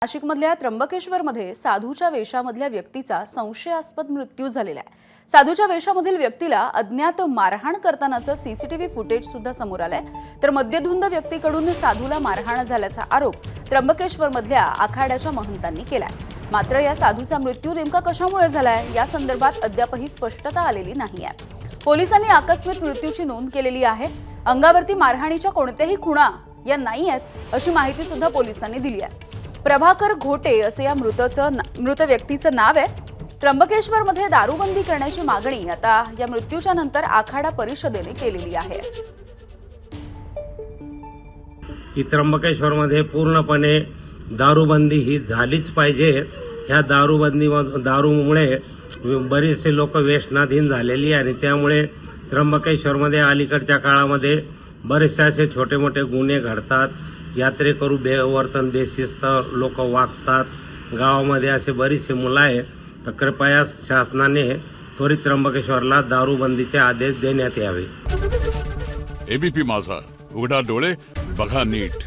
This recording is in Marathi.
नाशिकमधल्या त्र्यंबकेश्वरमध्ये साधूच्या वेशामधल्या व्यक्तीचा संशयास्पद मृत्यू झालेला आहे। साधूच्या वेशामधील व्यक्तीला अज्ञात मारहाण करतानाचं सीसीटीव्ही फुटेज सुद्धा समोर आलंय। तर मद्यधुंद व्यक्तीकडून साधूला मारहाण झाल्याचा आरोप त्र्यंबकेश्वरमधल्या आखाड्याच्या महंतांनी केलाय। मात्र या साधूचा मृत्यू नेमका कशामुळे झालाय या संदर्भात अद्यापही स्पष्टता आलेली नाहीये। पोलिसांनी आकस्मिक मृत्यूची नोंद केलेली आहे। अंगावरती मारहाणीच्या कोणत्याही खुणा या नाहीयेत अशी माहिती सुद्धा पोलिसांनी दिली आहे। प्रभाकर घोटे असे या मृत व्यक्तीचं नाव आहे। त्र्यंबकेश्वरमध्ये दारूबंदी करण्याची मागणी आता या मृत्यूच्या नंतर आखाडा परिषदेने केलेली आहे। की त्र्यंबकेश्वरमध्ये पूर्णपणे दारूबंदी ही झालीच पाहिजे। ह्या दारूमुळे बरेचसे लोक व्यसनाधीन झालेली आणि त्यामुळे त्र्यंबकेश्वरमध्ये अलीकडच्या काळामध्ये बरेचसे असे छोटे मोठे गुन्हे घडतात। यात्रेकरू बेवर्तन बेशिस्त लोक वागतात। गावामध्ये असे बरीचसे मुलं आहे। तर कृपया शासनाने त्वरित त्र्यंबकेश्वरला दारूबंदीचे आदेश देण्यात यावे। एबीपी माझा, उघडा डोळे बघा नीट।